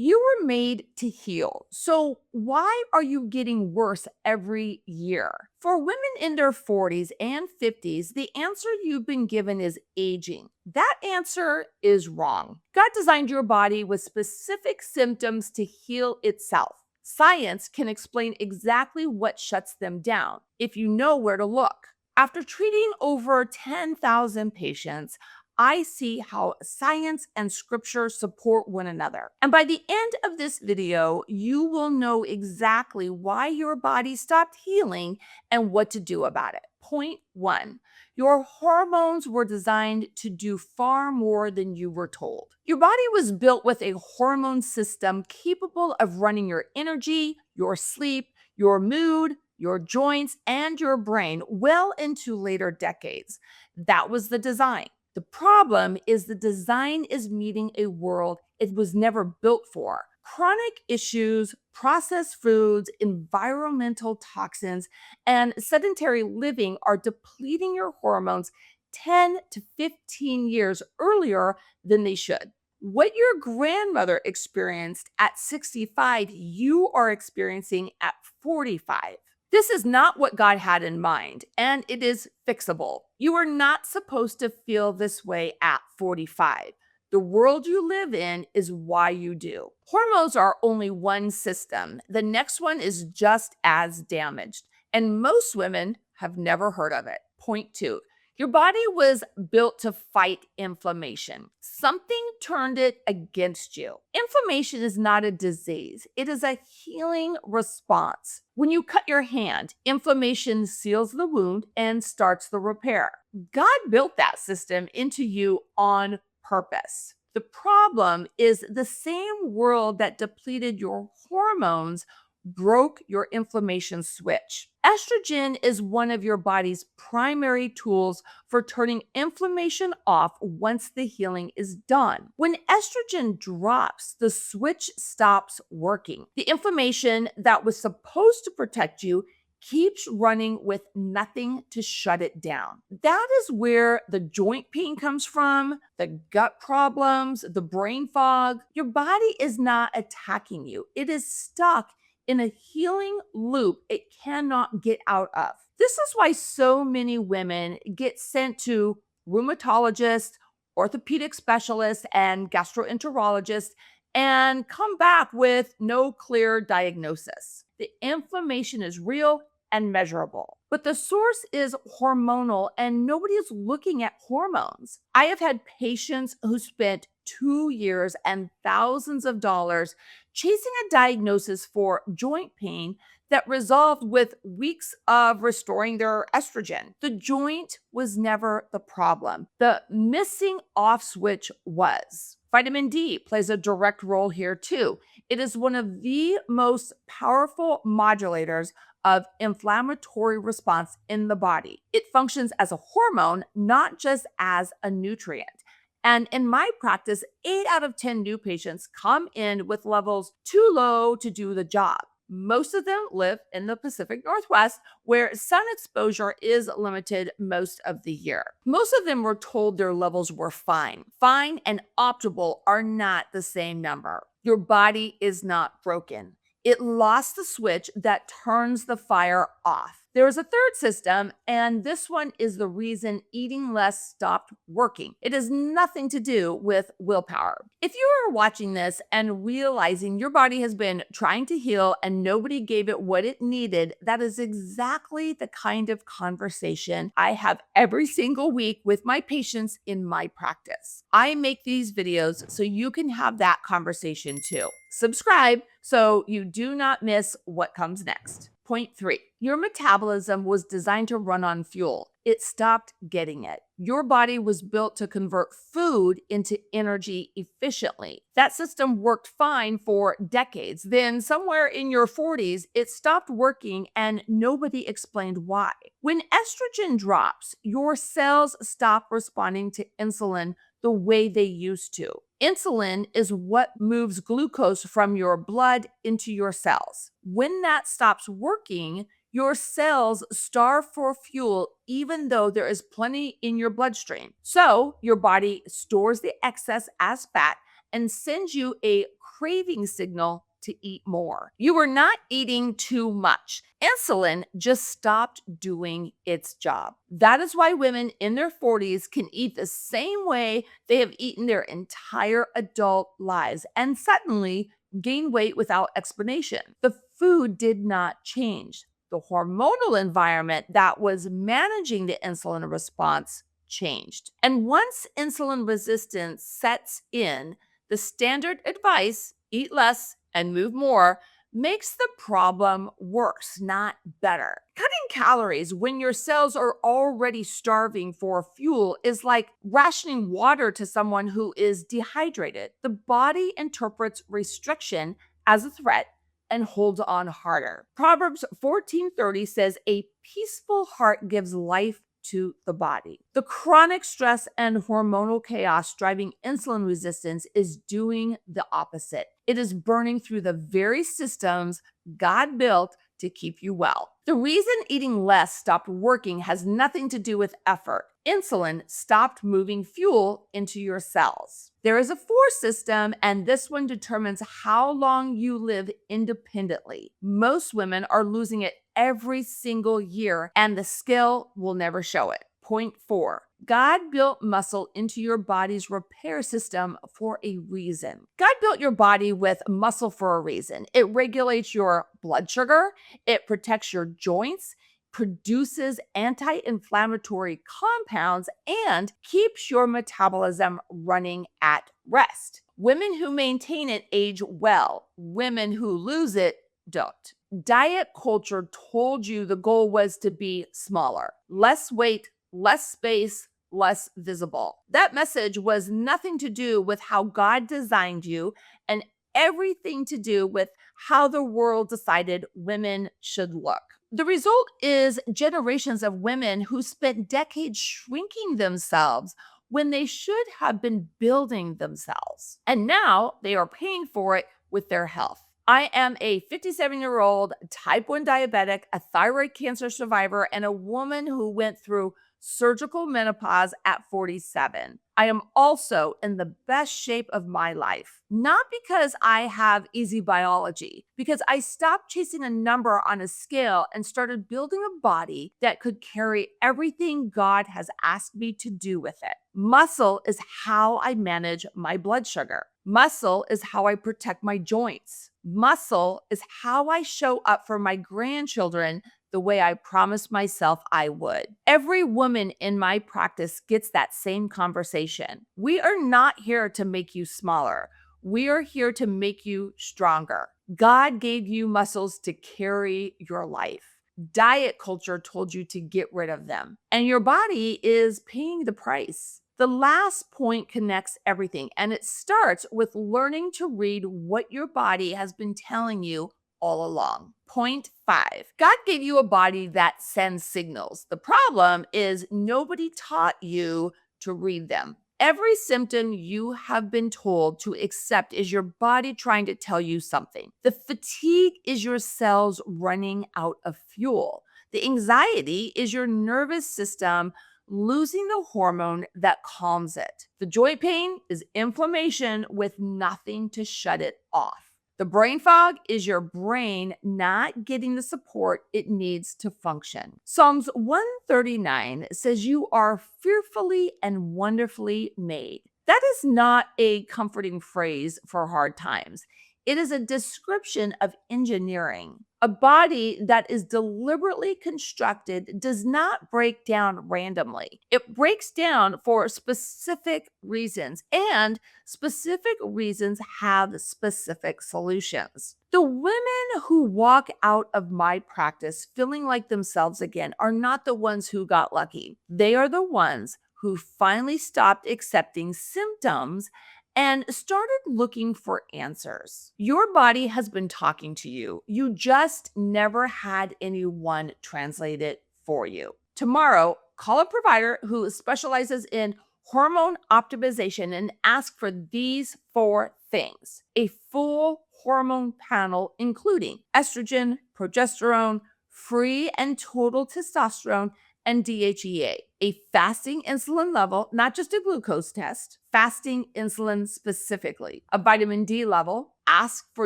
You were made to heal. So, why are you getting worse every year? For women in their 40s and 50s, the answer you've been given is aging. That answer is wrong. God designed your body with specific symptoms to heal itself. Science can explain exactly what shuts them down if you know where to look. After treating over 10,000 patients, I see how science and scripture support one another. And by the end of this video, you will know exactly why your body stopped healing and what to do about it. Point one, your hormones were designed to do far more than you were told. Your body was built with a hormone system capable of running your energy, your sleep, your mood, your joints, and your brain well into later decades. That was the design. The problem is the design is meeting a world it was never built for. Chronic issues, processed foods, environmental toxins, and sedentary living are depleting your hormones 10 to 15 years earlier than they should. What your grandmother experienced at 65, you are experiencing at 45. This is not what God had in mind, and it is fixable. You are not supposed to feel this way at 45. The world you live in is why you do. Hormones are only one system. The next one is just as damaged, and most women have never heard of it. Point two, your body was built to fight inflammation. Something turned it against you. Inflammation is not a disease, it is a healing response. When you cut your hand, inflammation seals the wound and starts the repair. God built that system into you on purpose. The problem is the same world that depleted your hormones broke your inflammation switch. Estrogen is one of your body's primary tools for turning inflammation off once the healing is done. When estrogen drops, the switch stops working. The inflammation that was supposed to protect you keeps running with nothing to shut it down. That is where the joint pain comes from, the gut problems, the brain fog. Your body is not attacking you, it is stuck in a healing loop it cannot get out of. This is why so many women get sent to rheumatologists, orthopedic specialists, and gastroenterologists and come back with no clear diagnosis. The inflammation is real and measurable, but the source is hormonal and nobody is looking at hormones. I have had patients who spent 2 years and thousands of dollars chasing a diagnosis for joint pain that resolved with weeks of restoring their estrogen. The joint was never the problem. The missing off switch was. Vitamin D plays a direct role here too. It is one of the most powerful modulators of inflammatory response in the body. It functions as a hormone, not just as a nutrient. And in my practice, 8 out of 10 new patients come in with levels too low to do the job. Most of them live in the Pacific Northwest, where sun exposure is limited most of the year. Most of them were told their levels were fine. Fine and optimal are not the same number. Your body is not broken. It lost the switch that turns the fire off. There is a third system, and this one is the reason eating less stopped working. It has nothing to do with willpower. If you are watching this and realizing your body has been trying to heal and nobody gave it what it needed, that is exactly the kind of conversation I have every single week with my patients in my practice. I make these videos so you can have that conversation too. Subscribe so you do not miss what comes next. Point three, your metabolism was designed to run on fuel. It stopped getting it. Your body was built to convert food into energy efficiently. That system worked fine for decades. Then, somewhere in your 40s, it stopped working and nobody explained why. When estrogen drops, your cells stop responding to insulin the way they used to. Insulin is what moves glucose from your blood into your cells. When that stops working, your cells starve for fuel even though there is plenty in your bloodstream. So your body stores the excess as fat and sends you a craving signal to eat more. You were not eating too much. Insulin just stopped doing its job. That is why women in their 40s can eat the same way they have eaten their entire adult lives and suddenly gain weight without explanation. The food did not change. The hormonal environment that was managing the insulin response changed. And once insulin resistance sets in, the standard advice, eat less and move more, makes the problem worse, not better. Cutting calories when your cells are already starving for fuel is like rationing water to someone who is dehydrated. The body interprets restriction as a threat and holds on harder. Proverbs 14:30 says, "A peaceful heart gives life to the body." The chronic stress and hormonal chaos driving insulin resistance is doing the opposite. It is burning through the very systems God built to keep you well. The reason eating less stopped working has nothing to do with effort. Insulin stopped moving fuel into your cells. There is a force system, and this one determines how long you live independently. Most women are losing it every single year, and the scale will never show it. Point 4. God built muscle into your body's repair system for a reason. God built your body with muscle for a reason. It regulates your blood sugar, it protects your joints, produces anti-inflammatory compounds, and keeps your metabolism running at rest. Women who maintain it age well. Women who lose it don't. Diet culture told you the goal was to be smaller, less weight, less space, less visible. That message was nothing to do with how God designed you and everything to do with how the world decided women should look. The result is generations of women who spent decades shrinking themselves when they should have been building themselves. And now they are paying for it with their health. I am a 57-year-old type 1 diabetic, a thyroid cancer survivor, and a woman who went through surgical menopause at 47. I am also in the best shape of my life, not because I have easy biology, because I stopped chasing a number on a scale and started building a body that could carry everything God has asked me to do with it. Muscle is how I manage my blood sugar. Muscle is how I protect my joints. Muscle is how I show up for my grandchildren the way I promised myself I would. Every woman in my practice gets that same conversation. We are not here to make you smaller. We are here to make you stronger. God gave you muscles to carry your life. Diet culture told you to get rid of them, and your body is paying the price. The last point connects everything, and it starts with learning to read what your body has been telling you all along. Point 5. God gave you a body that sends signals. The problem is nobody taught you to read them. Every symptom you have been told to accept is your body trying to tell you something. The fatigue is your cells running out of fuel. The anxiety is your nervous system losing the hormone that calms it. The joint pain is inflammation with nothing to shut it off. The brain fog is your brain not getting the support it needs to function. Psalms 139 says you are fearfully and wonderfully made. That is not a comforting phrase for hard times. It is a description of engineering. A body that is deliberately constructed does not break down randomly. It breaks down for specific reasons, and specific reasons have specific solutions. The women who walk out of my practice feeling like themselves again are not the ones who got lucky. They are the ones who finally stopped accepting symptoms and started looking for answers. Your body has been talking to you. You just never had anyone translate it for you. Tomorrow, call a provider who specializes in hormone optimization and ask for these 4 things: a full hormone panel, including estrogen, progesterone, free and total testosterone, and DHEA, a fasting insulin level, not just a glucose test, fasting insulin specifically, a vitamin D level, ask for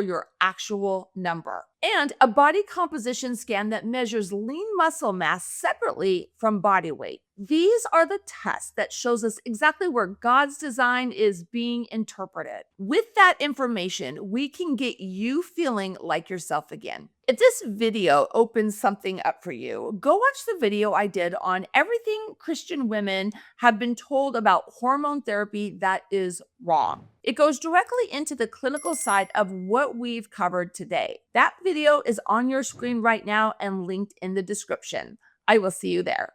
your actual number, and a body composition scan that measures lean muscle mass separately from body weight. These are the tests that shows us exactly where God's design is being interpreted. With that information, we can get you feeling like yourself again. If this video opens something up for you, go watch the video I did on everything Christian women have been told about hormone therapy that is wrong. It goes directly into the clinical side of what we've covered today. That video is on your screen right now and linked in the description. I will see you there.